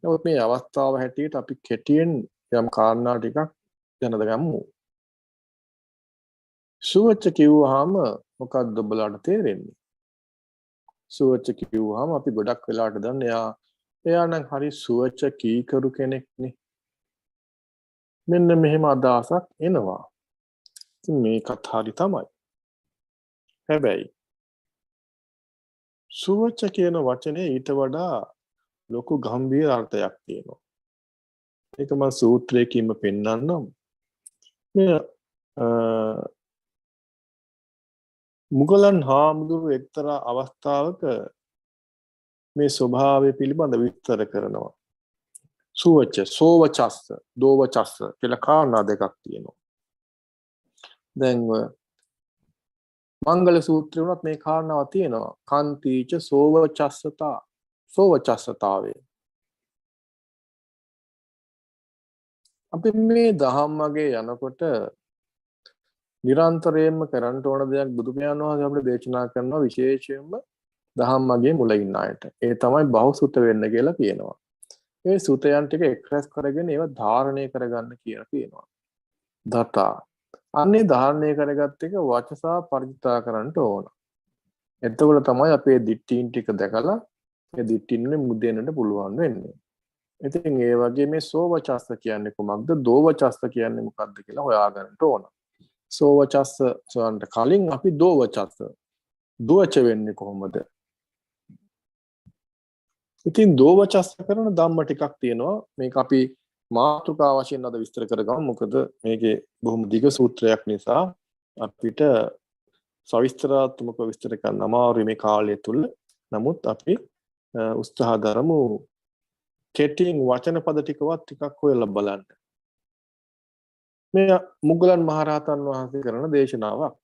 නමුත් මේ අවස්ථාව හැටියට අපි කෙටියෙන් යම් කාරණා ටිකක් දැනද ගමු. සුවච කිව්වහම මොකක්ද ඔබලාට තේරෙන්නේ? සුවච කිව්වහම අපි ගොඩක් වෙලාට දන්නේ එයා නම් හරි සුවච කීකරු කෙනෙක්නේ. මෙන්න මෙහෙම අදහසක් එනවා. ඉතින් මේකත් හරි තමයි. හැබැයි සුවච කියන වචනේ ඊට වඩා ලොකු ගම්භීර අර්ථයක් තියෙනවා. ඒක මම සූත්‍රයකින්ම පෙන්නන්නම්. මේ මුගලන් හාමුදුරුවෝ එක්තරා අවස්ථාවක මේ ස්වභාවය පිළිබඳ විස්තර කරනවා. සුවච, සෝවචස්ස, දෝවචස්ස කියලා කාරණා දෙකක් තියෙනවා. දැන් මංගල සූත්‍රය උනත් මේ කාරණාව තියෙනවා. කාන්තිච සෝවචස්සතා, සෝවචස්සතාවේ. අපි මේ ධම්මගේ යනකොට නිරන්තරයෙන්ම කරන්න ඕන දෙයක් බුදු පියාණන් වහන්සේ අපිට දේශනා කරනවා, විශේෂයෙන්ම ධම්මගේ මුල ඉන්න අයට. ඒ තමයි බහුසුත වෙන්න කියලා කියනවා. මේ සුතයන් ටික එක්රැස් කරගෙන ඒවා ධාරණය කරගන්න කියලා කියනවා. දතා. අන්නේ ධාරණය කරගත්ත එක වචසා පරිත්‍යා කරන්න ඕන. එතකොට තමයි අපේ දිට්ඨීන් ටික දැකලා ඒ දිට්ඨින්නේ මුදෙන්නට පුළුවන් වෙන්නේ. ඉතින් ඒ වගේ මේ සෝවචස්ස කියන්නේ කොමක්ද? දෝවචස්ස කියන්නේ මොකක්ද කියලා හොයාගන්න ඕන. සෝවචස්ස සොයන්න කලින් අපි දෝවචස්ස දුවච වෙන්නේ කොහොමද? ඉතින් දෝවචස්ස කරන ධම්ම ටිකක් තියෙනවා. මේක අපි මාතෘකා වශයෙන් අද විස්තර කරගමු. මොකද මේකේ බොහොම දිග සූත්‍රයක් නිසා අපිට සවිස්තරාත්මකව විස්තර කරන්න අමාරුයි මේ කාලය තුල. නමුත් අපි උත්සාහ දරමු කෙටියෙන් වචන පද ටිකක් හොයලා බලන්න. මේ මුගලන් මහරහතන් වහන්සේ කරන දේශනාවක්.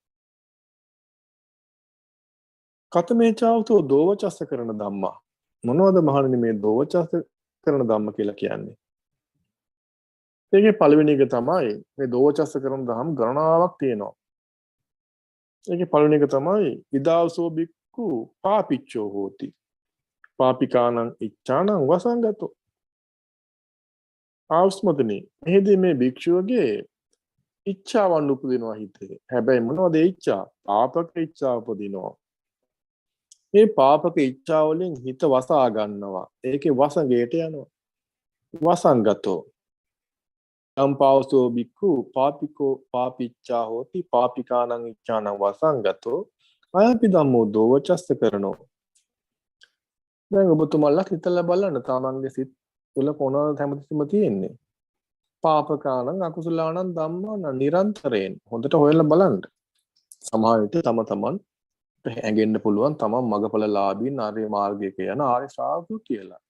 කතමේ චාවතෝ දෝවචස්ස කරන ධම්මා. මොනවද මහණෙනි මේ දෝවචස්ස කරන ධම්ම කියලා කියන්නේ? ඒකේ පළවෙනි එක තමයි මේ දෝවචස්ස කරන ධම් ගණනාවක් තියෙනවා. ඒකේ පළවෙනි එක තමයි විදාවසෝ බික්කු පාපිච්චෝ හෝති. පාපිකානං ඉච්ඡානං වසංගතෝ. ආවස්මතනි මෙහිදී මේ භික්ෂුවගේ ඉච්ඡාවන් උපදිනවා හිතේ. හැබැයි මොනවද ඒ ඉච්ඡා? පාපක ඉච්ඡා උපදිනවා. මේ පාපක ඉච්ඡා වලින් හිත වසා ගන්නවා. ඒකේ වසඟයට යනවා. වසංගතෝ. සම්පාවසෝ බික්ඛු පාපිකෝ පාපිච්ඡා හෝති පාපිකානං ඉච්ඡානං වසංගතෝ අයපි ධම්මෝ දෝවචස්ස කරනෝ. දැන් ඔබතුමල්ලා හිතලා බලන්න තමන්ගේ සිත් තුළ කොනවද හැමතිස්සෙම තියෙන්නේ? පාපකානං අකුසලානං ධම්මාන නිරන්තරයෙන් හොඳට හොයලා බලන්න. සමහර විට තමන් ඇඟෙන්න පුළුවන් තමන් මගපලලාභී ආර්ය මාර්ගයක යන ආර්ය ශ්‍රාවකයෝ කියලා.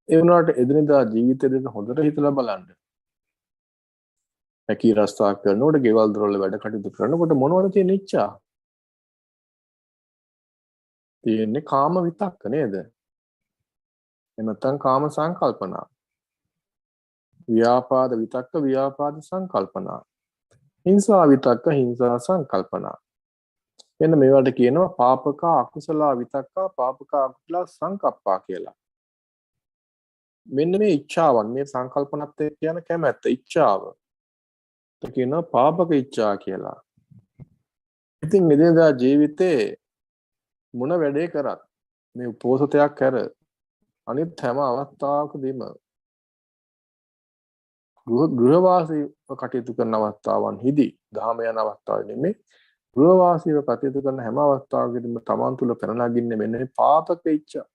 ඒ වුණාට එදිනෙදා ජීවිතේදී හොඳට හිතලා බලන්න. ඇකී රස්සා කරනකොට, ගෙවල් දොරවල වැඩ කටයුතු කරනකොට මොනවද තියෙන ඉච්ඡා? තියෙන්නේ කාම විතක්ක නේද? එහෙම නැත්නම් කාම සංකල්පනා. ව්‍යාපාද විතක්ක, ව්‍යාපාද සංකල්පනා. හිංසා විතක්ක, හිංසා සංකල්පනා. මෙන්න මේවට කියනවා පාපක අකුසල විතක්ක, පාපක අකුසල සංකප්පා කියලා. මෙන්න මේ ඉච්ඡාවන්, මේ සංකල්පනත් එක්ක යන කැමැත්ත, ඉච්ඡාව. ඒක කියනවා පාපක ඉච්ඡා කියලා. ඉතින් එදිනදා ජීවිතේ මොන වැඩේ කරත් මේ උපෝසතයක් කර අනිත් හැම අවස්ථාවකදීම ගෘහවාසීව කටයුතු කරන අවස්ථාවන් හිදී දහම යන අවස්ථාවේ නෙමෙයි ගෘහවාසීව කටයුතු කරන හැම අවස්ථාවකදීම තමන් තුළ පැන නගින්නේ මෙන්න මේ පාපක ඉච්ඡා.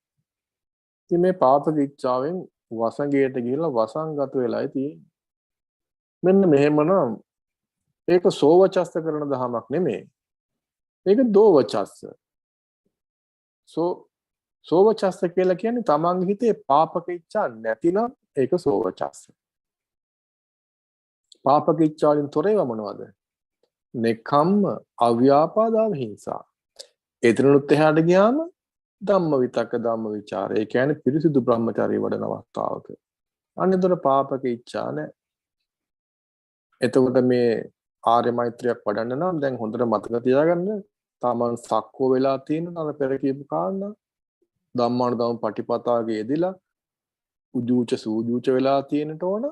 ඉතින් මේ පාපක ඉච්ඡාවෙන් වසඟයට ගිහිල්ලා වසංගත වෙලායි තියෙන්නේ. මෙන්න මෙහෙමනම් ඒක සෝවචස්ස කරන දහමක් නෙමෙයි. ඒක දෝවචස්ස. සෝවචස්ස කියලා කියන්නේ තමන්ගේ හිතේ පාපක ඉච්ඡා නැතිනම් ඒක සෝවචස්ස. පාපක ඉච්ඡාවෙන් තොරව මොනවද? නෙක්ඛම්ම, අව්‍යාපාද, අවිහිංසා. එතනනුත් එහාට ගියාම ධම්ම විතක්ක, ධම්ම විචාර. ඒ කියන්නේ පිරිසිදු බ්‍රහ්මචාරී වඩන අවස්ථාවක. අන්නතර පාපක ඉච්ඡා නැහැ. එතකොට මේ ආර්ය මෛත්‍රියක් වඩන්න නම් දැන් හොඳට මතක තියාගන්න තමන් සක්කෝ වෙලා තියෙන අර පෙර කියපු කාරණා ධම්මානුධම්ම පටිපදාගේ යෙදিলা උජූච සූජූච වෙලා තියෙන්නට ඕන.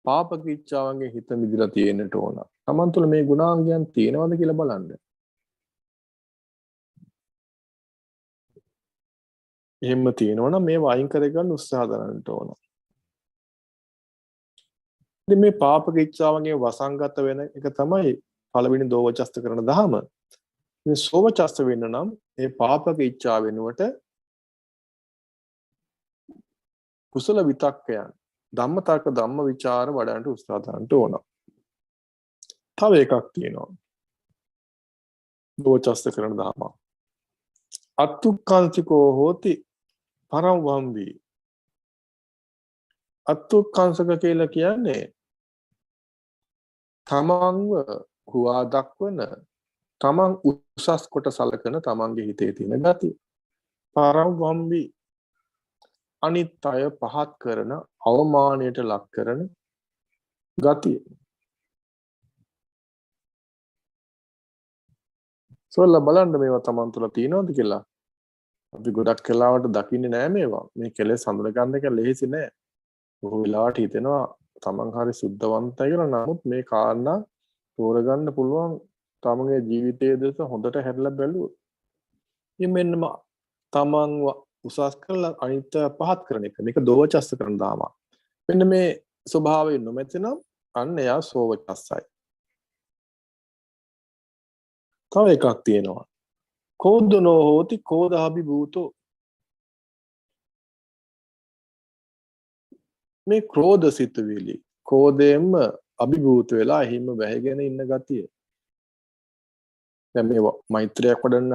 පාපක ඉච්ඡාවන්ගේ හිත මිදලා තියෙන්නට ඕන. Taman තුල මේ ගුණාංගයන් තියෙනවද කියලා බලන්න. එහෙම තියෙනවනම් මේ වයින් කරගන්න උත්සාහ කරන්න ඕන. ඉතින් මේ පාපක ඉච්ඡාවන්ගේ වසංගත වෙන එක තමයි පළවෙනි දෝවචස්ත කරන දහම. ඉතින් සෝවචස්ත වෙන්න නම් මේ පාපක ඉච්ඡා වෙනුවට කුසල විතක්කයන් ධම්මතර්ක ධම්ම විචාර වඩන්නට උත්සාහ කරන්න ඕන. තව එකක් තියෙනවා. දෝවචස්ත කරන දහම. අත්තුක්ඛංසිකෝ හෝති පරම් වම්බි. අත්තුක්ඛංසක කියලා කියන්නේ තමන්ව හුවා දක්වන තමන් උසස් කොට සලකන තමන්ගේ හිතේ තියෙන ගතිය. පරම් වම්බි අනිත් අය පහත් කරන අවමානයට ලක් කරන ගතිය. සොල්ල බලන්න මේවා තමන් තුළ තියෙනවද කියලා. අපි ගොඩක් කලාවට දකින්නේ නැහැ මේවා. මේ කෙලෙස් හඳුන ගන්න එක ලේසි නෑ. බොහෝ වෙලාවට හිතෙනවා තමන් හරි සුද්ධවන්තයි කියලා. නමුත් මේ කාරණා තෝරගන්න පුළුවන් තමන්ගේ ජීවිතයේ දෙස හොඳට හැරිලා බැලුවොත්. ඉතින් මෙන්න තමන්ව උසස් කරලා අනිත් පහත් කරන එක. මේක දෝවචස්ස කරන දාම. මෙන්න මේ ස්වභාවය නොමැතිනම් අන්න එයා සෝවචස්සයි. තව එකක් තියෙනවා. කෝධනෝ හෝති කෝධාභිභූතෝ. මේ ක්‍රෝධ සිතුවිලි ක්‍රෝධයෙන්ම අභිභූත වෙලා හිම වැහිගෙන ඉන්න ගතිය. දැන් මේ මෛත්‍රියක් වඩන්න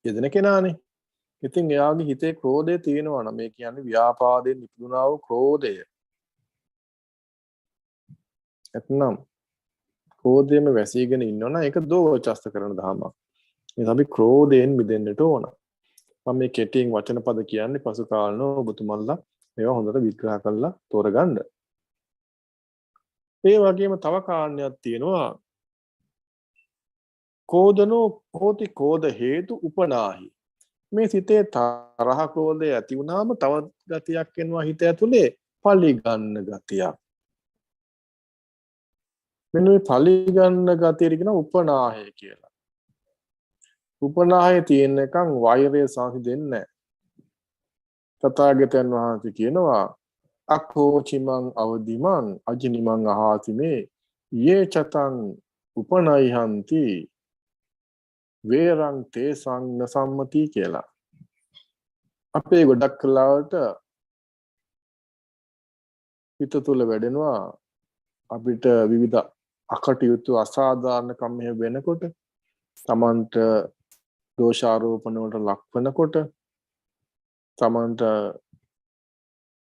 යෙදෙන කෙනානේ. ඉතින් එයාගේ හිතේ ක්‍රෝධය තියෙනවා නම් මේ කියන්නේ ව්‍යාපාදයෙන් නිපුණා වූ ක්‍රෝධය. එතනම් ක්‍රෝධයෙන්ම වැසීගෙන ඉන්නවනම් ඒක දෝවචස්ත කරන ධර්මයක්. මේ අපි ක්‍රෝධයෙන් මිදෙන්නට ඕන. මම මේ කෙටියෙන් වචන පද කියන්නේ පසු කාලනෝ ඔබතුමන්ලා මේවා හොඳට විග්‍රහ කරලා තෝරගන්න. ඒ වගේම තව කාරණයක් තියෙනවා. කෝධනෝ හෝති කෝධ හේතු උපනාහි. මේ සිතේ තරහ ක්‍රෝධය ඇති වුණාම තවත් ගතියක් එනවා හිත ඇතුලේ පලි ගන්න ගතියක්. මෙන්න මේ පලි ගන්න ගතියට කියන උපනාහය කියලා. උපනාහය තියෙන එකන් වෛරය සංසිඳෙන්නේ නැහැ. තථාගතයන් වහන්සේ කියනවා අක්ඛෝචිමං අවදිමං අජිනිමං අහාතිමේ යේ චතං උපනයිහන්ති වේරං තේසං නසම්මති කියලා. අපේ ගොඩක් කලාවට හිත තුළ වැඩෙනවා අපිට විවිධ අකටයුතු අසාධාරණ කම් වෙනකොට තමන්ට දෝෂාරෝපණ වලට ලක් වෙනකොට තමන්ට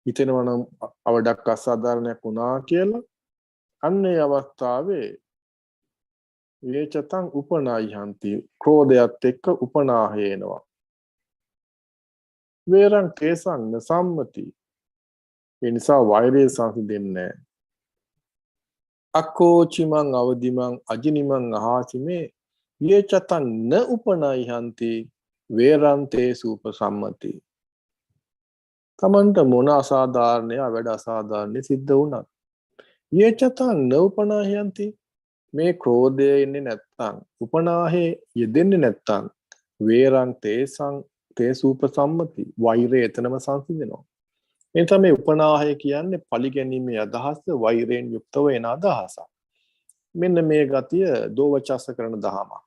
හිතෙනවා නම් අවඩක් අසාධාරණයක් වුණා කියලා අන්න ඒ අවස්ථාවේ වේචතං උපනායහන්ති ක්‍රෝධයත් එක්ක උපනාහය එනවා. වේරං තේසං නසම්මති. ඒ නිසා වෛරය සංසිඳෙන්නේ නැහැ. අක්ඛෝචිමං අවදිමං අජිනිමං අහාසිමේ යේචතං න උපනායහන්ති වේරං තේසු උපසම්මති. තමන්ට මොන අසාධාරණය වැඩ අසාධාරණේ සිද්ධ වුණත් යේචතං න උපනායහන්ති මේ ක්‍රෝධය එන්නේ නැත්තම් උපනාහේ යෙදෙන්නේ නැත්තම් වේරං තේසං තේසූපසම්මති වෛරය එතනම සංසිඳෙනවා. මේ තමයි උපනාහය කියන්නේ පරිගැනීමේ අදහස වෛරයෙන් යුක්තව එන අදහසක්. මෙන්න මේ ගතිය දෝවචස්ස කරන දහමක්.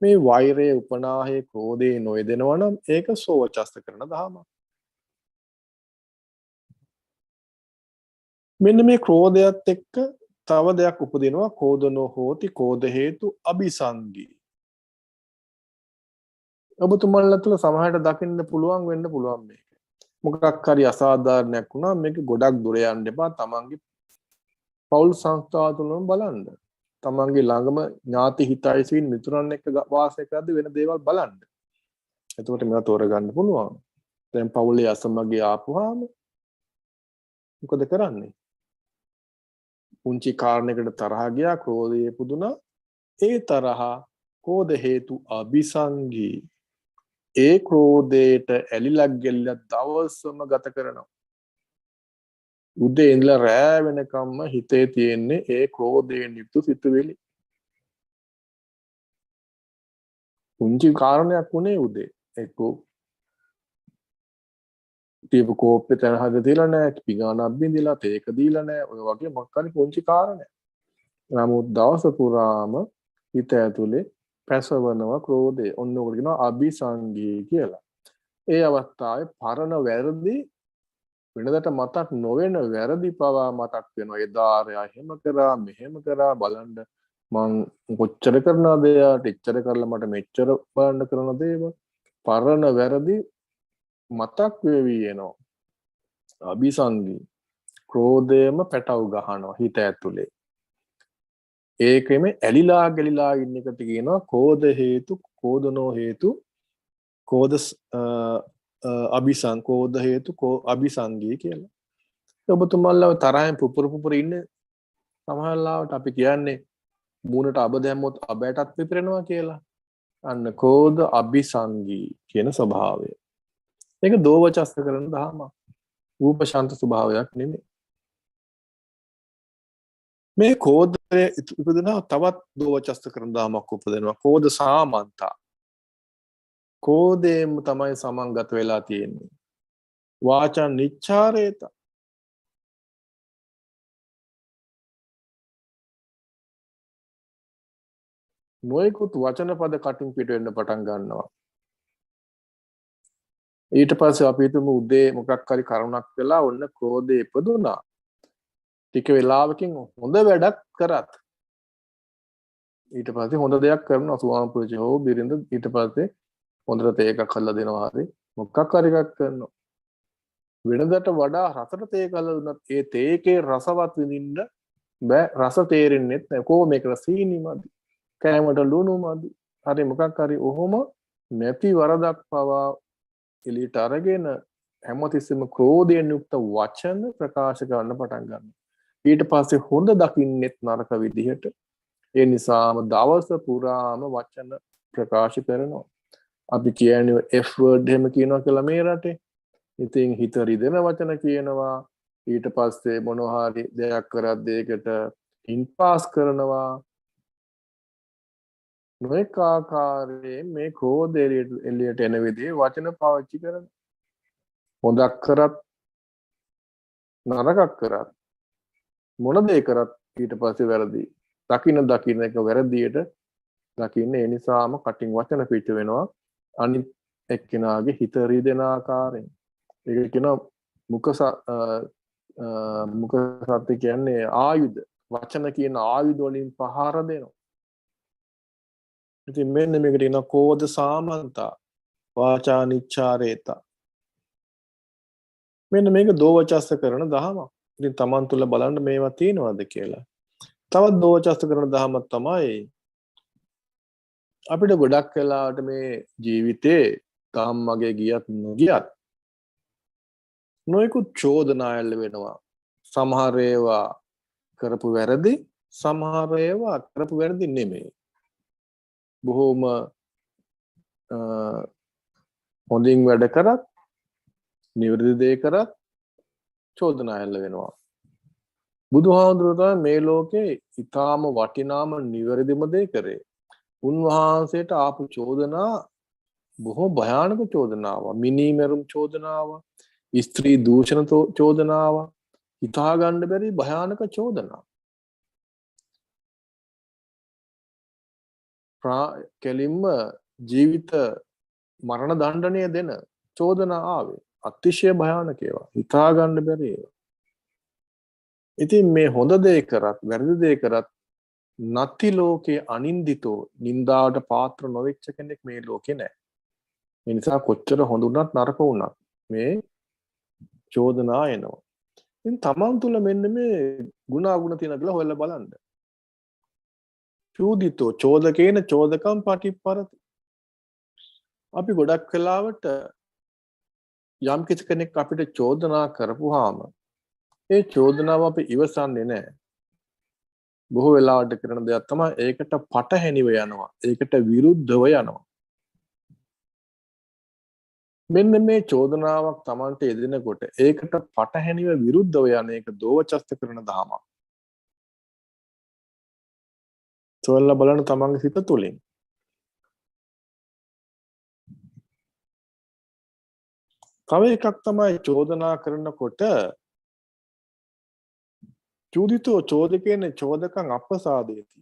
මේ වෛරය උපනාහයේ ක්‍රෝධේ නොයදෙනවා නම් ඒක සෝවචස්ස කරන දහමක්. මෙන්න මේ ක්‍රෝධයත් එක්ක තව දෙයක් උපදිනවා කෝධනෝ හෝති කෝධ හේතු අபிසංගී. ඔබතුමන්ලා තුළ සමහරට දකින්න පුළුවන් වෙන්න පුළුවන් මේක. මොකක් හරි අසාධාරණයක් වුණා මේක ගොඩක් දුර යන්න එපා තමන්ගේ පෞල් සංස්ථාව තුළම බලන්න. තමන්ගේ ළඟම ඥාති හිතයිසින් මිතුරන් එක්ක වාසය කරද්දී වෙන දේවල් බලන්න. එතකොට මේවා තෝරගන්න පුළුවන්. දැන් පෞලේ අසමගිය ආපුවාම මොකද කරන්නේ? පුංචි කාරණයකට තරහ ගියා ක්‍රෝධය පුදුනා. ඒ තරහ කෝධ හේතු අபிසංගී. ඒ ක්‍රෝධයට ඇලිලක් ගෙල්ලක් දවසම ගත කරනවා. උදේ ඉඳලා රෑ වෙනකම්ම හිතේ තියෙන්නේ ඒ ක්‍රෝධයෙන් යුක්ත සිතුවිලි. පුංචි කාරණයක් උනේ උදේ. එක්කෝ ටීප් කෝප්පේ තන හද දීලා නැහැ, පිඟානක් බින්දිලා, තේක දීලා නැහැ. ඔය වගේ මොකක් හරි පුංචි කාරණයක්. නමුත් දවස පුරාම හිත ඇතුලේ පැසවනවා ක්‍රෝධය. ඔන්න ඔකට කියනවා අபிසංගී කියලා. ඒ අවස්ථාවේ පරණ වැරදි වෙනදට මතක් නොවන වැරදි පවා මතක් වෙනවා. එදා ආරයා එහෙම කරා මෙහෙම කරා බලන්න මං කොච්චර කරනවද යාට එච්චර කරලා මට මෙච්චර බලන්න කරන දේවල් පරණ වැරදි මතක් වෙවි එනවා. අபிසංගී ක්‍රෝධයම පැටව ගහනවා හිත ඇතුලේ. ඒකෙම ඇලිලා ගලිලා ඉන්න එකට කියනවා කෝධ හේතු කෝධනෝ හේතු කෝධ අபிසංකෝධ හේතු අபிසංගී කියලා. ඔබතුමල්ලා තරහෙන් පුපුර ඉන්න සමහරවිට අපි කියන්නේ මූණට අබ දැම්මොත් අබයටත් පිපිරෙනවා කියලා. අන්න කෝධ අபிසංගී කියන ස්වභාවය. ඒක දෝවචස්ස කරන දහම. රූප ශාන්ත ස්වභාවයක් නෙමෙයි. මේ කෝධය ඉපදෙනවා තවත් දෝවචස්ස කරන දහමක් උපදිනවා. කෝධ සාමන්තා. කෝධයෙන් තමයි සමන්ගත වෙලා තියෙන්නේ. වාචා නිච්ඡාරේත. නොයෙකුත් වචන පද කටින් පිට වෙන්න පටන් ගන්නවා. ඊට පස්සේ අපි හිතමු උදේ මොකක් හරි කරුණක් වෙලා ඔන්න ක්‍රෝධය ඉපදුනා. ටික වෙලාවකින් හොඳ වැඩක් කරත් ඊට පස්සේ හොඳ දෙයක් කරනවා සුවාම පුරුෂය හෝ බිරිඳ ඊට පස්සේ හොඳට තේකක් හදලා දෙනවා හරි මොකක් හරි එකක් කරනවා. වෙනදට වඩා රසට තේ කළා දුන්නත් ඒ තේකේ රසවත් විඳින්න බෑ. රස තේරෙන්නේ නැහැ. කොහොම මේක සීනි මදි. කෑමට ලුණු මදි. හරි මොකක් හරි ඔහොම නැති වරදක් පවා එළියට අරගෙන හැමතිස්සෙම ක්‍රෝධයෙන් යුක්ත වචන ප්‍රකාශ කරන්න පටන් ගන්නවා. ඊට පස්සේ හොඳ දකින්නෙත් නරක විදිහට. ඒ නිසාම දවස පුරාම වචන ප්‍රකාශ කරනවා. අපි කියන්නේ F word එහෙම කියනවා කියලා මේ රටේ. ඉතින් හිත රිදෙන වචන කියනවා. ඊට පස්සේ මොනවා හරි දෙයක් කරද්දී ඒකට ඉන්පාස් කරනවා. නොඑක ආකාරයෙන් මේ ක්‍රෝධය එළියට එන විදිහේ වචන පාවිච්චි කරනවා. හොඳක් කරත් නරකක් කරත් මොන දේ කරත් ඊට පස්සේ වැරදි. දකින්න එක වැරදියට දකින්න. ඒ නිසාම කටින් වචන පිට වෙනවා. අනිත් එක්කෙනාගේ හිත රිදෙන ආකාරයෙන්. ඒක කියනවා මුඛ සත්‍ය කියන්නේ ආයුධ. වචන කියන ආයුධ වලින් පහර දෙනවා. ඉතින් මෙන්න මේකට කියනවා කෝධ සාමන්තා වාචා නිච්ඡාරේත. මෙන්න මේක දෝවචස්ස කරන දහමක්. ඉතින් Taman තුල බලන්න මේවා තියෙනවද කියලා. තවත් දෝවචස්ස කරන දහමක් තමයි අපිට ගොඩක් වෙලාවට මේ ජීවිතේ ධම්මගේ ගියත් නොගියත් නොයෙකුත් චෝදනා ඇල්ල වෙනවා. සමහර ඒවා කරපු වැරදි, සමහර ඒවා කරපු වැරදි නෙමෙයි. බොහොම හොඳින් වැඩ කරත්, නිවැරදි දේ කරත් චෝදනා ඇල්ල වෙනවා. බුදුහාමුදුරුවෝ මේ ලෝකේ ඊටාම වටිනාම නිවැරදිම දේ කරේ. උන්වහන්සේට ආපු චෝදනා බොහෝ භයානක චෝදනාවක්. මිනීමෙරුම් චෝදනාවක්, ස්ත්‍රී දූෂණ චෝදනාවක්, හිතා ගන්න බැරි භයානක චෝදනාවක්. කෙලින්ම ජීවිත මරණ දණ්ඩනය දෙන චෝදනා ආවේ. අතිශය භයානක ඒවා. හිතා ගන්න බැරි ඒවා. ඉතින් මේ හොඳ දේ කරත් වැරදි දේ කරත් නැති ලෝකේ අනින්දිතෝ නින්දාවට පාත්‍ර නොවෙච්ච කෙනෙක් මේ ලෝකේ නැහැ. ඒ නිසා කොච්චර හොඳ වුණත් නරක වුණත් මේ චෝදනා එනවා. ඉතින් තමන් තුළ මෙන්න මේ ගුණ තියෙන කියලා හොයලා බලන්න. චෝදිතෝ චෝදකේන චෝදකම් පටිපරති. අපි ගොඩක් වෙලාවට යම් කිසි කෙනෙක් අපිට චෝදනා කරපුවාම ඒ චෝදනාව අපි ඉවසන්නේ නැහැ. බොහෝ වෙලාවට කරන දෙයක් තමයි ඒකට පටහැනිව යනවා. ඒකට විරුද්ධව යනවා. මෙන්න මේ චෝදනාවක් Tamanට එදිනකොට ඒකට පටහැනිව විරුද්ධව යන එක දෝවචස්ත කරන දහමක්. සොයලා බලන තමන්ගේ සිත තුළින්. තව එකක් තමයි චෝදනා කරනකොට චූදිතෝ චෝදකේන චෝදකං අප්‍රසාදේති.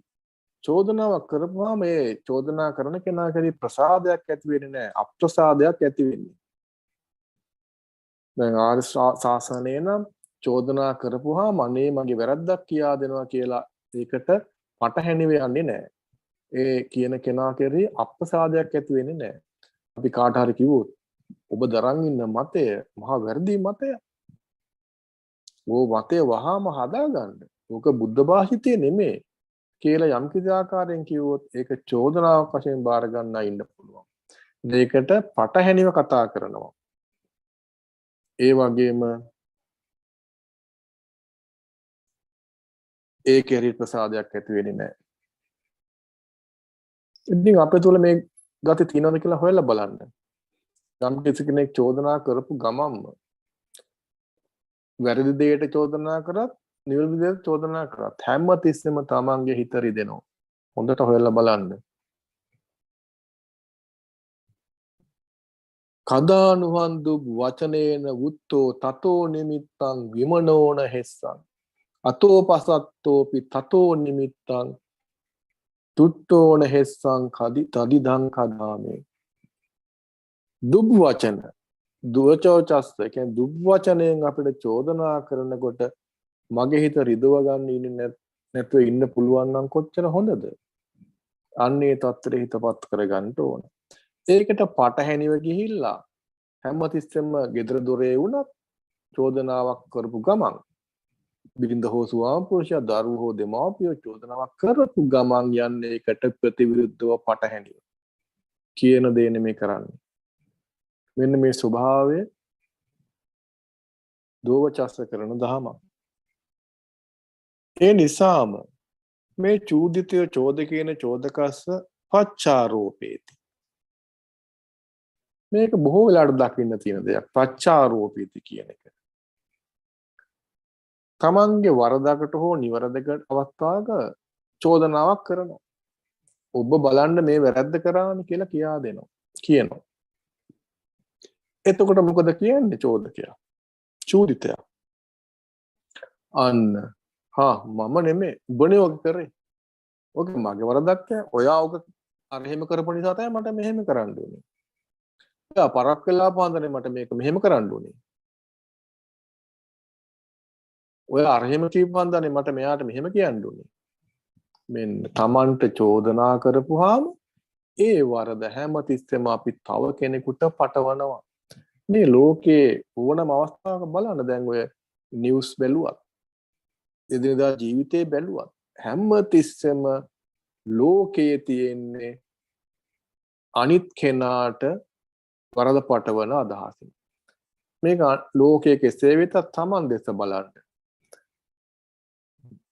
චෝදනාවක් කරපුවාම මේ චෝදනා කරන කෙනා කෙරෙහි ප්‍රසාදයක් ඇති වෙන්නේ නැහැ. අප්‍රසාදයක් ඇති වෙන්නේ. දැන් ආර්ය ශාසනය නම් චෝදනා කරපුවාම අනේ මගේ වැරද්දක් කියා දෙනවා කියලා ඒකට පටහැනිව යන්නේ නැහැ. ඒ කියන කෙනා කෙරෙහි අප්‍රසාදයක් ඇති වෙන්නේ නැහැ. අපි කාට හරි කිව්වොත් ඔබ දරන් ඉන්න මතය මහා වැරදි මතයක්. ඕ මතය වහාම හදාගන්න. ඕක බුද්ධ භාෂිතය නෙමෙයි කියලා යම් කිසි ආකාරයෙන් කිව්වොත් ඒක චෝදනාවක් වශයෙන් බාර ගන්න ඉන්න පුළුවන්. මේකට පටහැනිව කතා කරනවා. ඒ වගේම ඒ කෙරෙහි ප්‍රසාදයක් ඇති වෙන්නේ නැහැ. ඉතින් අපේ තුල මේ ගති තියෙනවද කියලා හොයලා බලන්න. යම් කිසි කෙනෙක් චෝදනා කරපු ගමම්ම වැරදි දෙයට චෝදනා කරත් නිවැරදි දෙයට චෝදනා කරත් හැම තිස්සෙම තමන්ගේ හිත රිදෙනවා. හොඳට හොයලා බලන්න. කදානුහන්දු වචනේන වුත්තෝ තතෝ නිමිත්තං විමනෝන හෙස්සං අතෝ පසත්තෝපි තතෝ නිමිත්තං තුට්ටෝන හෙස්සං කදි තදිදං කදාමේ. දුබ් වචන දුවචෝචස්ස කියන්නේ දුබ් වචනයෙන් අපිට චෝදනා කරනකොට මගේ හිත රිදව ගන්න ඉන්නේ නැතුව ඉන්න පුළුවන් නම් කොච්චර හොඳද? අන්නේ තත්ත්වෙට හිතපත් කරගන්න ඕන. ඒකට පටහැනිව ගිහිල්ලා හැමතිස්සෙම gedara dore වුණත් චෝදනාවක් කරපු ගමන් බිරිඳ හෝ ස්වාම පුරුෂයා දරුවෝ හෝ දෙමාපියෝ චෝදනාවක් කරපු ගමන් යන්නේ ඒකට ප්‍රතිවිරුද්ධව පටහැනිව කියන දේ නෙමෙයි කරන්නේ. මෙන්න මේ ස්වභාවය දෝවචස්ස කරන දහමක්. ඒ නිසාම මේ චූදිතය චෝදකේන චෝදකස්ස පච්චාරෝපේති. මේක බොහෝ වෙලාවට දකින්න තියෙන දෙයක්. පච්චාරෝපේති කියන එක. තමන්ගේ වරදකට හෝ නිවැරදිකට අවස්ථාවක චෝදනාවක් කරනවා. ඔබ බලන්න මේ වැරද්ද කරානේ කියලා කියා දෙනවා. කියනවා. එතකොට මොකද කියන්නේ චෝදකයා? චූදිතයා. අන්න මම නෙමෙයි උඹනේ ඔක කරේ. ඔක මගේ වරදක් නෑ. ඔයා ඔක අර එහෙම කරපු නිසා තමයි මට මෙහෙම කරන්න උනේ. ඔයා පරක් වෙලා පාන්දනේ මට මේක මෙහෙම කරන්න උනේ. ඔයා අර එහෙම කියපන්දානේ මට මෙයාට මෙහෙම කියන්න උනේ. මෙන්න Tamanට චෝදනා කරපුවාම ඒ වරද හැමතිස්සෙම අපි තව කෙනෙකුට පටවනවා. මේ ලෝකේ ඕනම අවස්ථාවක බලන්න දැන් ඔය නිවුස් බැලුවත් එදිනදා ජීවිතේ බැලුවත් හැම තිස්සෙම ලෝකයේ තියෙන්නේ අනිත් කෙනාට වරද පටවන අදහසින්. මේක ලෝකයේ කෙසේ වෙතත් Taman දෙස බලන්න.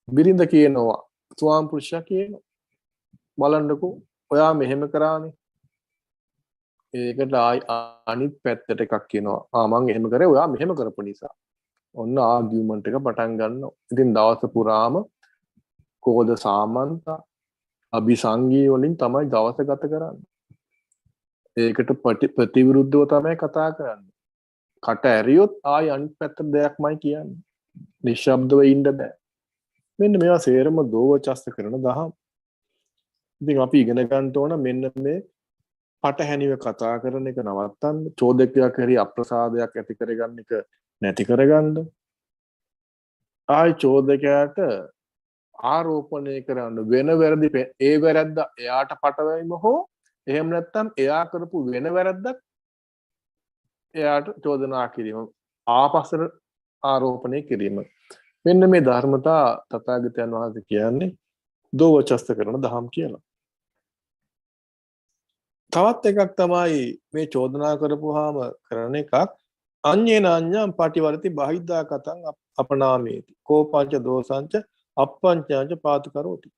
බිරිඳ කියනවා ස්වාම පුරුෂයා කියනවා බලන්නකෝ ඔයා මෙහෙම කරානේ. ඒකට අනිත් පැත්තට එකක් කියනවා මං එහෙම කරේ ඔයා මෙහෙම කරපු නිසා. ඔන්න ආගියුමන්ට් එක පටන් ගන්නවා. ඉතින් දවස පුරාම කෝද සාමන්ත අபிසංගී වලින් තමයි දවස ගත කරන්නේ. ඒකට ප්‍රතිවිරුද්ධව තමයි කතා කරන්නේ. කට ඇරියොත් අනිත් පැත්තට දෙයක්මයි කියන්නේ. නිශ්ශබ්දව ඉන්න බෑ. මෙන්න මේවා සේරම දෝවචස්ස කරන දහම්. ඉතින් අපි ඉගෙන ගන්න ඕන මෙන්න මේ පටහැනිව කතා කරන එක නවත්තන්න, චෝදකයා කෙරෙහි අප්‍රසාදයක් ඇති කරගන්න එක නැති කරගන්න. චෝදකයාට ආරෝපණය කරන්න වෙන වැරදි ඒ වැරද්ද එයාට පටවීම හෝ එහෙම නැත්නම් එයා කරපු වෙන වැරද්දක් එයාට චෝදනා කිරීම ආපස්සට ආරෝපණය කිරීම. මෙන්න මේ ධර්මතා තථාගතයන් වහන්සේ කියන්නේ දෝවචස්ස කරන දහම් කියලා. තවත් එකක් තමයි මේ චෝදනා කරපුවාම කරන එකක් අඤ්ඤේන අඤ්ඤං පටිවරති බහිද්ධා කතං අපනාමේති කෝපංච දෝසංච අප්පංචංච පාතු කරෝති.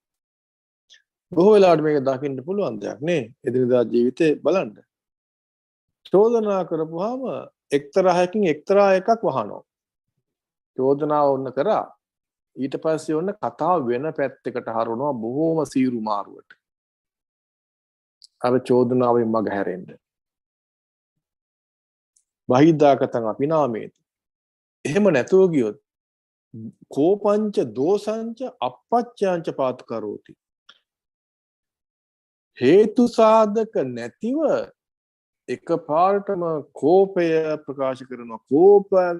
බොහෝ වෙලාවට මේක දකින්න පුළුවන් දෙයක් නේ එදිනදා ජීවිතේ බලන්න. චෝදනා කරපුවාම එක්තරා හැකින් එක්තරා එකක් වහනවා. චෝදනාව ඔන්න කරා ඊට පස්සේ ඔන්න කතාව වෙන පැත්තකට හරවනවා බොහෝම සීරු මාරුවට. අර චෝදනාවෙන් මග හැරෙන්න. වහිදාකතං අපිනාමේති. එහෙම නැතුව ගියොත් කෝපංච දෝසංච අපච්චාංච පාතු කරෝති. හේතු සාධක නැතිව එකපාරටම කෝපය ප්‍රකාශ කරනවා.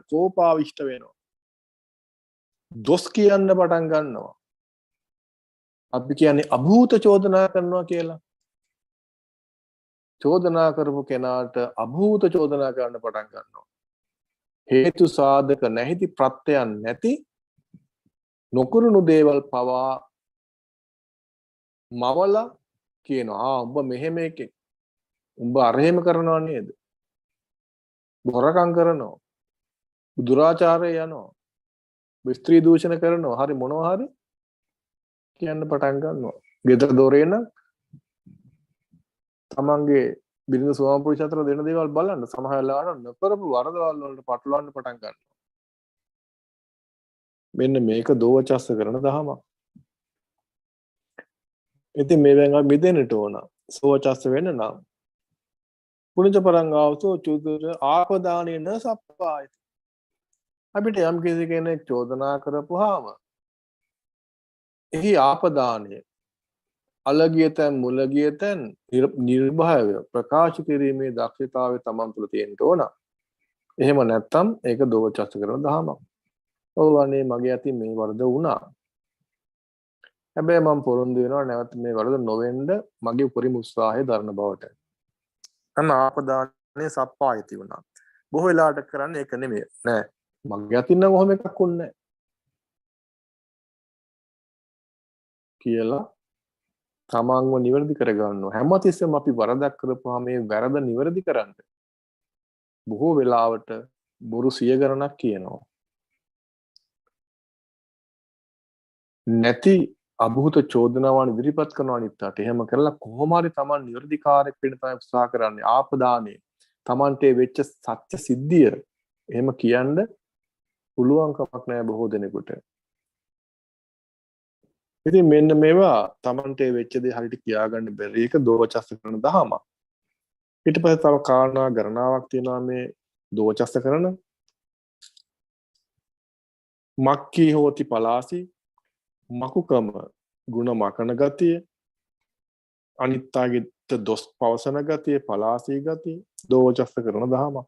කෝපාවිෂ්ඨ වෙනවා. දොස් කියන්න පටන් ගන්නවා. අපි කියන්නේ අභූත චෝදනා කරනවා කියලා. චෝදනා කරපු කෙනාට අභූත චෝදනා කරන්න පටන් ගන්නවා. හේතු සාධක නැහිති ප්‍රත්‍යයන් නැති නොකරුණු දේවල් පවා මවලා කියනවා උඹ මෙහෙම එකෙක්. උඹ අරහෙම කරනවා නේද? බොරකම් කරනවා. දුරාචාරය යනවා. ස්ත්‍රී දූෂණ කරනවා. හරි මොනවා හරි කියන්න පටන් ගන්නවා. ගෙදර දොරේ නම් තමන්ගේ බිරිඳ ස්වාමිපුරුෂ අතර දෙන දේවල් බලන්න සමහර වෙලාවට නොකරපු වරදවල් වලට පටලවන්න පටන් ගන්නවා. මෙන්න මේක දෝවචස්ස කරන දහමක්. ඉතින් මේවෙන් අපි මිදෙන්නට ඕන. සෝවචස්ස වෙන්න නම් පුණජ පරංගාවසෝ චුදුර ආපදානේන සප්පායති. අපිට යම් කිසි කෙනෙක් චෝදනා කරපුවාම එහි ආපදානය අලගියතෙන් මුලගියතෙන් නිර්භයව ප්‍රකාශ කිරීමේ දක්ෂතාවය තමන් තුළ තියෙන්න ඕන. එහෙම නැත්නම් ඒක දෝවචස්ස කරන දහමක්. ඔව්වනේ මගේ අතින් මේ වරද වුණා. හැබැයි මම පොරොන්දු වෙනවා නැවත මේ වරද නොවෙන්න මගේ උපරිම උත්සාහය දරන බවට. අන්න ආපදානේ සප්පායති වුණා. බොහෝ වෙලාවට කරන්නේ ඒක නෙමෙයි. නෑ. මගේ අතින් නම් ඔහොම එකක් වුන්නේ නෑ. කියලා තමන්ව නිවැරදි කරගන්නවා. හැමතිස්සෙම අපි වරදක් කරපුවාම මේ වැරද නිවැරදි කරන්න බොහෝ වෙලාවට බොරු සිය ගණනක් කියනවා. නැති අභූත චෝදනාවන් ඉදිරිපත් කරනවා අනිත්ට. එහෙම කරලා කොහොම හරි තමන් නිවැරදිකාරයෙක් වෙන්න තමයි උත්සාහ කරන්නේ. ආපදානේ තමන්ට වෙච්ච සත්‍ය සිද්ධිය එහෙම කියන්න පුළුවන් කමක් නැහැ බොහෝ දෙනෙකුට. ඉතින් මෙන්න මේවා තමන්ට වෙච්ච දේ හරියට කියාගන්න බැරි එක දෝවචස්ස කරන දහමක්. ඊට පස්සේ තව කාරණා ගණනාවක් තියෙනවා මේ දෝවචස්ස කරන. මක්කී හෝති පලාසි මකුකම ගුණ මකන ගතිය අනිත්‍යගෙත් දොස් පවසන ගතිය පලාසී ගතිය දෝවචස්ස කරන දහමක්.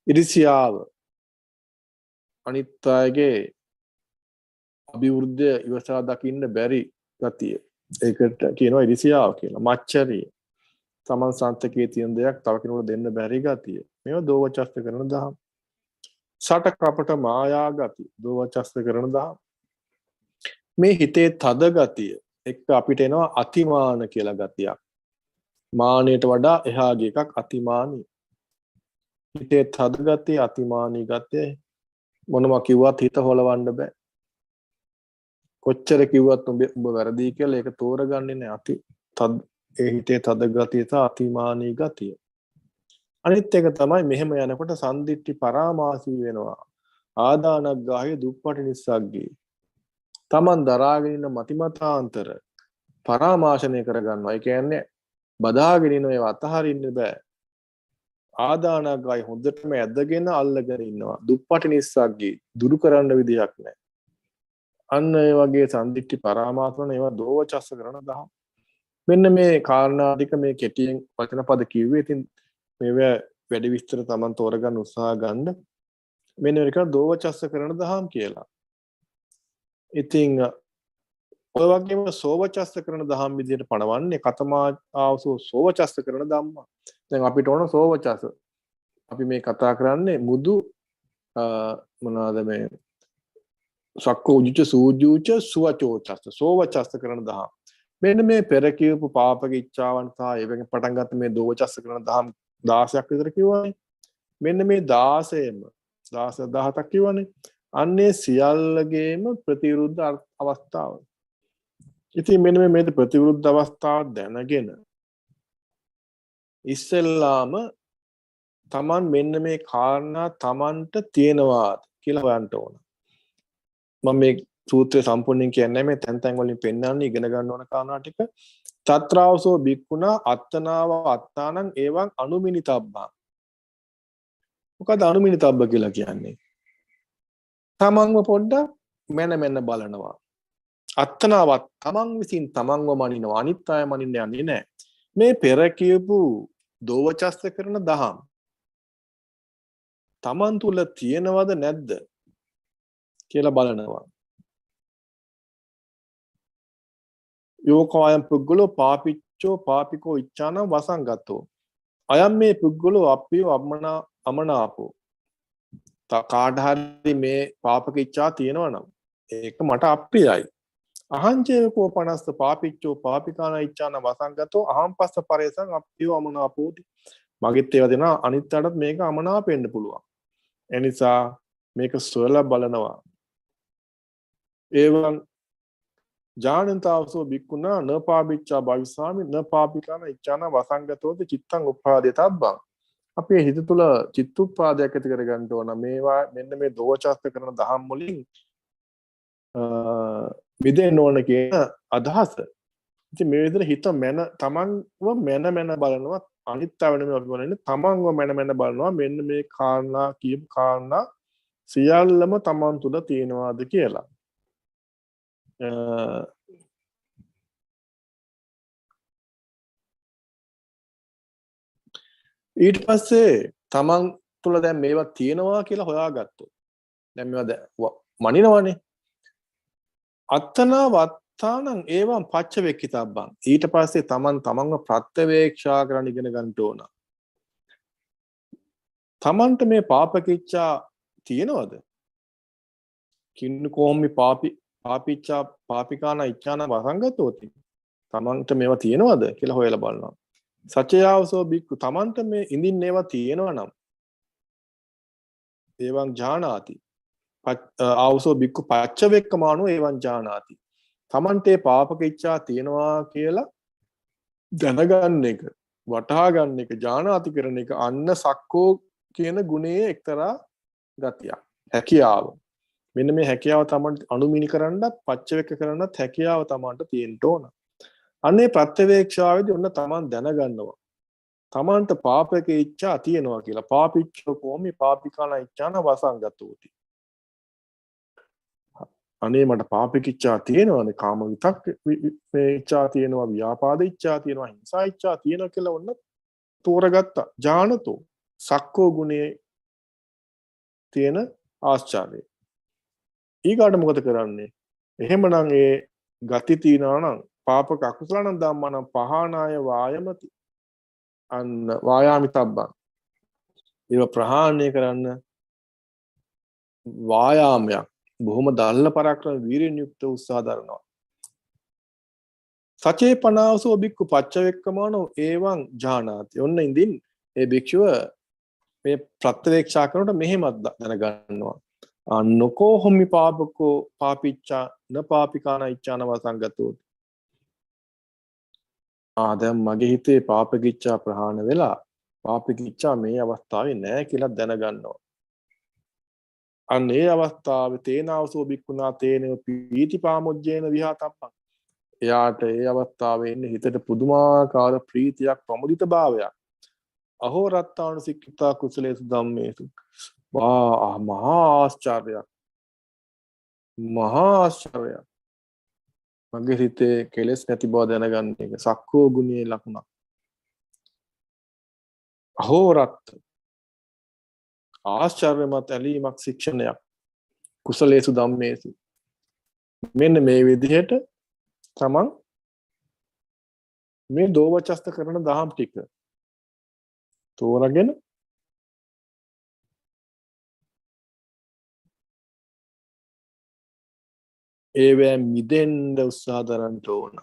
ඉරිසියාව අනිත්‍යගේ අභිවෘද්ධිය ඉවසා දකින්න බැරි ගතිය. ඒකට කියනවා ඉරිසියාව කියලා. මච්චරිය තමන් සන්තකයේ තියෙන දෙයක් තව කෙනෙකුට දෙන්න බැරි ගතිය. මේවා දෝවචස්ස කරන දහම. සට කපට මායා ගතිය දෝවචස්ස කරන දහම. මේ හිතේ තද ගතිය එක්ක අපිට එනවා අතිමාන කියලා ගතියක්. මානයට වඩා එහාගේ එකක් අතිමානී. හිතේ තද ගතිය අතිමානී ගතිය මොනවා කිව්වත් හිත හොලවන්න බෑ. කොච්චර කිව්වත් උඹ වැරදි කියලා ඒක තෝරගන්නේ නැහැ. ඒ හිතේ තද ගතිය සහ අතිමානී ගතිය. අනිත් එක තමයි මෙහෙම යනකොට සන්දිට්ටි පරාමාසී වෙනවා. ආදානග්ගාහේ දුප්පටි නිස්සග්ගේ. තමන් දරාගෙන ඉන්න මතිමතාන්තර පරාමාශනය කරගන්නවා. ඒ කියන්නේ බදාගෙන ඉන්න ඒවා අතහරින්න බෑ. ආදානග්ගායි හොඳටම ඇදගෙන අල්ලගෙන ඉන්නවා. දුප්පටි නිස්සග්ගේ දුරු කරන්න විදියක් නැහැ. අන්න ඒ වගේ සම්දිට්ඨි පරාමාසන ඒවා දෝවචස්ස කරන දහම්. මෙන්න මේ කාරණා ටික මේ කෙටියෙන් වචන පද කිව්වේ. ඉතින් මේවා වැඩි විස්තර Taman තෝරගන්න උත්සාහ ගන්න. මෙන්න මේක දෝවචස්ස කරන දහම් කියලා. ඉතින් ඔය වගේම සෝවචස්ස කරන දහම් විදිහට පණවන්නේ කතමා ආවසෝ සෝවචස්ස කරන ධම්ම. දැන් අපිට ඕන සෝවචස්ස. අපි මේ කතා කරන්නේ මුදු මොනවාද මේ සක්කෝජුච සූජුච සුවචෝචස්ස සෝවචස්ස කරන දහම්. මෙන්න මේ පෙර කියපු පාපක ඉච්ඡාවන් සහ ඒවෙන් පටන් ගත්ත මේ දෝවචස්ස කරන දහම් 16ක් විතර කිව්වනේ. මෙන්න මේ 16ෙම 17ක් කිව්වනේ. අන්නේ සියල්ලගේම ප්‍රතිවිරුද්ධ අවස්ථාව. ඉතින් මෙන්න මේ ප්‍රතිවිරුද්ධ අවස්ථාව දැනගෙන ඉස්සෙල්ලාම තමන් මෙන්න මේ කාරණා තමන්ට තියෙනවාද කියලා හොයන්න ඕන. මම මේ සූත්‍රය සම්පූර්ණයෙන් කියන්නේ මේ තැන් තැන් වලින් පෙන්වන්නේ ඉගෙන ගන්න ඕන කාරණා ටික. තත්‍රාවසෝ බික්කුණා අත්තනාව අත්තානං එවං අනුමිනිතබ්බා. මොකද අනුමිනිතබ්බ කියලා කියන්නේ? තමන්ව පොඩ්ඩක් මැන බලනවා. අත්තනාවත් තමන් විසින් තමන්ව මනිනවා, අනිත් අය මනින්න යන්නේ නැහැ. මේ පෙර කියපු දෝවචස්ස කරන දහම් තමන් තුල තියෙනවද නැද්ද කියලා බලනවා. යෝකෝයම් පුද්ගලෝ පාපිච්චෝ පාපිකෝ ඉච්ඡාන වසංගතෝ. අයම් මේ පුද්ගලෝ අප්පියෝ අමනාපෝ. කාට හරි මේ පාපක ඉච්ඡා තියෙනවා නම් ඒක මට අප්‍රියයි. අහංචේකෝ 50 පාපිච්චෝ පාපිකාන ඉච්ඡාන වසංගතෝ අහම්පස්ස පරේසං අප්පියෝ අමනාපෝති. මගෙත් ඒවා දෙනවා අනිත්‍යටත් මේක අමනාප වෙන්න පුළුවන්. එනිසා මේක සොයලා බලනවා. එවං ජානන්තාවසෝ බික්කුණා න පාපිච්චා භවිස්සාමි න පාපිකාන ඉච්ඡාන වසංගතෝති චිත්තං උපාදේතබ්බං. අපේ හිත තුළ චිත්තුප්පාදයක් ඇති කර ගන්න ඕන. මේවා මෙන්න මේ දෝචස්ත කරන දහම් වලින් මිදෙන්න ඕන කියන අදහස. ඉතින් මේ විදිහට හිත තමන්ව මැන බලනවා. අනිත් අය වෙනම අපි බලන්නේ තමන්ව මැන බලනවා. මෙන්න මේ කාරණා කියපු කාරණා සියල්ලම තමන් තුළ තියෙනවාද කියලා. ඊට පස්සේ තමන් තුළ දැන් මේවා තියෙනවා කියලා හොයාගත්තොත් දැන් මේවා මනිනවනේ. අත්තනා වත්තානං ඒවම් පච්චවෙක්කිතබ්බං. ඊට පස්සේ තමන්ව ප්‍රත්‍යවේක්ෂා කරන්න ඉගෙන ගන්න ඕන. තමන්ට මේ පාපකිච්ඡා තියෙනවද? කින්නු කොහොමි පාපිච්ඡා පාපිකාන ඉච්ඡාන වසංගතෝති. තමන්ට මේවා තියෙනවද කියලා හොයලා බලනවා. සචයාවසෝ බික්කු තමන්ට මේ ඉඳින්න ඒවා තියෙනවා නම් ඒවං ඥානාති. ආවසෝ බික්කු පච්චවෙක්කමානෝ ඒවං ඥානාති. තමන්ට පාපක ඉච්ඡා තියෙනවා කියලා දැනගන්න එක, වටහා ගන්න එක, ඥානාති කරන එක අන්න සක්කෝ කියන ගුණයේ එක්තරා ගතියක්. හැකියාව. මෙන්න මේ හැකියාව තමන්ට අනුමිනි කරන්නත් පච්චවෙක්ක කරන්නත් හැකියාව තමන්ට තියෙන්න ඕන. අනේ ප්‍රත්‍යවේක්ෂාවේදී ඔන්න තමන් දැනගන්නවා. තමන්ට පාපක ඉච්ඡා තියෙනවා කියලා. පාපිච්චෝ කොමි පාපිකාන ඉච්ඡාන වසංගතෝති. අනේ මට පාපක ඉච්ඡා තියෙනවානේ. කාම විතක් මේ ඉච්ඡා තියෙනවා, ව්‍යාපාද ඉච්ඡා තියෙනවා, හිංසා ඉච්ඡා තියෙනවා කියලා ඔන්න තෝරගත්තා. ඥානතෝ සක්කෝ ගුණයේ තියෙන ආශ්චර්යය. ඊගාට මොකද කරන්නේ? එහෙමනම් ඒ ගති තියනවා නම් පාපක අකුසලන ධම්මනම් පහනාය වායමති. අන්න වායාමිතබ්බං. ඒව ප්‍රහාණය කරන්න වායාමයක් බොහොම දල්ල පරාක්‍රම වීරියෙන් යුක්ත උත්සාහ දරනවා. සචේ පනාවසෝ බික්කු පච්චවෙක්කමානෝ ඒවං ඥානාති. ඔන්න ඉඳින් ඒ භික්ෂුව මේ ප්‍රත්‍යවේක්ෂා කරනකොට මෙහෙමත් දැනගන්නවා. අන්නකෝ හොම්මි පාපකෝ පාපිච්චා න පාපිකාන ඉච්ඡාන වසංගතෝ. දැන් මගේ හිතේ පාපක ඉච්ඡා ප්‍රහාණය වෙලා පාපක ඉච්ඡා මේ අවස්ථාවේ නැහැ කියලා දැනගන්නවා. අන්න ඒ අවස්ථාවේ තේනාවසෝ බික්කුණා තේනව පීති පාමුජ්ජේන විහාතප්පං. එයාට ඒ අවස්ථාවේ ඉන්න හිතට පුදුමාකාර ප්‍රීතියක්, ප්‍රමුදිත භාවයක්. අහෝ රත්තාන සික්ඛිතා කුසලේසු ධම්මේසු. මහා ආශ්චර්යයක්. මහා ආශ්චර්යයක්. මගේ හිතේ කෙලෙස් නැති බව දැනගන්න එක සක්කෝ ගුණයේ ලකුණක්. අහෝ රත් ආශ්චර්යමත් ඇලීමක්, ශික්ෂණයක්. කුසලේසු ධම්මේසු. මෙන්න මේ විදිහට තමන් මේ දෝවචස්ත කරන දහම් ටික තෝරගෙන ඒවැ මිදෙන්න උත්සාහ දරන්න ඕන.